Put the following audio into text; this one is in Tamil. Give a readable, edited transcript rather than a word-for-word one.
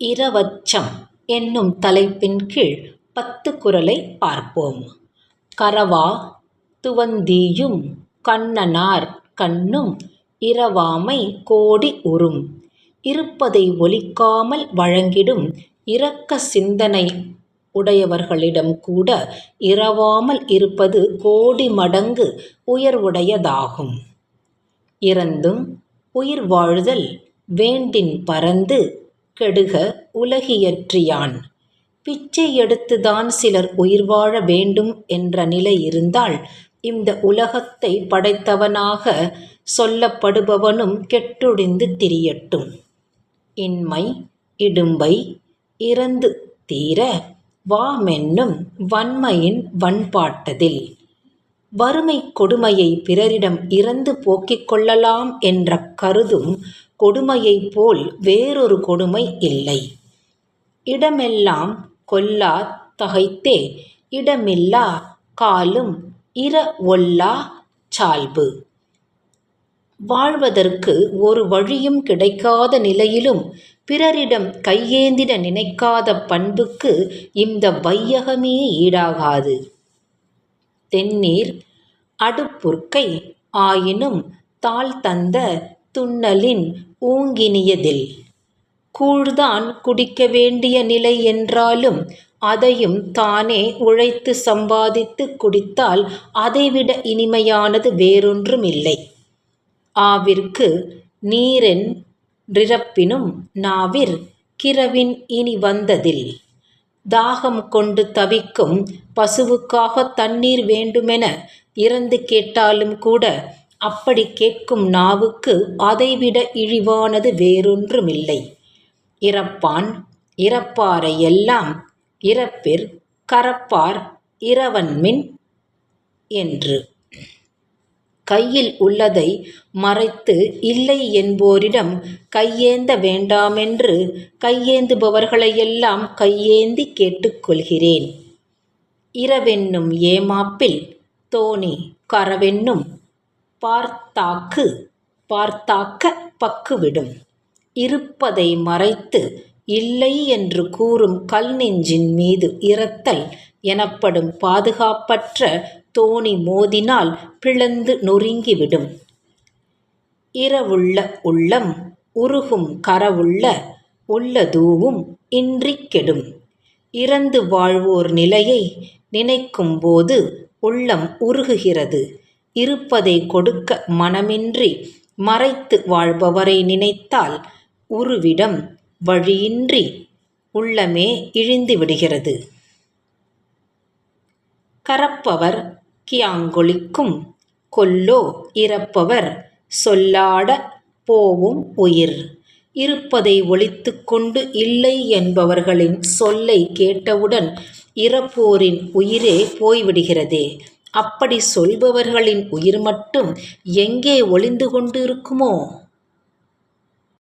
இரவச்சம் என்னும் தலைப்பின் கீழ் 10 குறளை பார்ப்போம். கரவா துவந்தீயும் கண்ணனார் கண்ணும் இரவாமை கோடி உறும். இருப்பதை ஒளிக்காமல் வழங்கிடும் இரக்க சிந்தனை உடையவர்களிடம் கூட இரவாமல் இருப்பது கோடி மடங்கு உயர்வுடையதாகும். இறந்தும் உயிர் வாழ்தல் வேண்டின் பரந்து கெடுக உலகியற்றியான். பிச்சை எடுத்துதான் சிலர் உயிர் வாழ வேண்டும் என்ற நிலை இருந்தால் இந்த உலகத்தை படைத்தவனாக சொல்லப்படுபவனும் கெட்டொழிந்து திரியட்டும். இன்மை இடும்பை இறந்து தீர வாமென்னும் வன்மையின் வன்பாட்டதில். வறுமை கொடுமையை பிறரிடம் இறந்து போக்கிக் கொள்ளலாம் என்ற கருதும் கொடுமையைப் போல் வேறொரு கொடுமை இல்லை. இடமெல்லாம் கொல்லா தகைத்தே இடமில்லா காலும் இற ஒல்லா சால்பு. வாழ்வதற்கு ஒரு வழியும் கிடைக்காத நிலையிலும் பிறரிடம் கையேந்திட நினைக்காத பண்புக்கு இந்த வையகமே ஈடாகாது. தென்னீர் அடுப்புற்கை ஆயினும் தாள் தந்த துன்னலின் ஊங்கினியதில். கூழ்தான் குடிக்க வேண்டிய நிலை என்றாலும் அதையும் தானே உழைத்து சம்பாதித்து குடித்தால் அதைவிட இனிமையானது வேறொன்றும் இல்லை. ஆவிற்கு நீரென்றிரப்பினும் நாவிற் கிரவின் இனி வந்ததில். தாகம் கொண்டு தவிக்கும் பசுவுக்காக தண்ணீர் வேண்டுமென இறந்து கேட்டாலும் கூட அப்படி கேட்கும் நாவுக்கு அதைவிட இழிவானது வேறொன்றுமில்லை. இறப்பான் இறப்பாரை எல்லாம் இறப்பிற் கரப்பார் இரவன்மின் என்று. கையில் உள்ளதை மறைத்து இல்லை என்போரிடம் கையேந்த வேண்டாமென்று கையேந்துபவர்களையெல்லாம் கையேந்தி கேட்டுக்கொள்கிறேன். இரவென்னும் ஏமாப்பில் தோணி கரவென்னும் பார்த்தாக்க பக்குவிடும். இருப்பதை மறைத்து இல்லை என்று கூறும் கல் நெஞ்சின் மீது இரத்தல் எனப்படும் பாதுகாப்பற்ற தோணி மோதினால் பிளந்து நொறுங்கிவிடும். இரவுள்ள உள்ளம் உருகும் கரவுள்ள உள்ளதூவும் இன்றிக் கெடும். இறந்து வாழ்வோர் நிலையை நினைக்கும் போது உள்ளம் உருகுகிறது. இருப்பதை கொடுக்க மனமின்றி மறைத்து வாழ்பவரை நினைத்தால் உருவிடம் வழியின்றி உள்ளமே இழிந்து விடுகிறது. கரப்பவர் கியாங்கொளிக்கும் கொல்லோ இறப்பவர் சொல்லாட போவும் உயிர். இருப்பதை ஒளித்து கொண்டு இல்லை என்பவர்களின் சொல்லை கேட்டவுடன் இறப்போரின் உயிரே போய்விடுகிறதே. அப்படி சொல்பவர்களின் உயிர் மட்டும் எங்கே ஒளிந்து கொண்டு இருக்குமோ?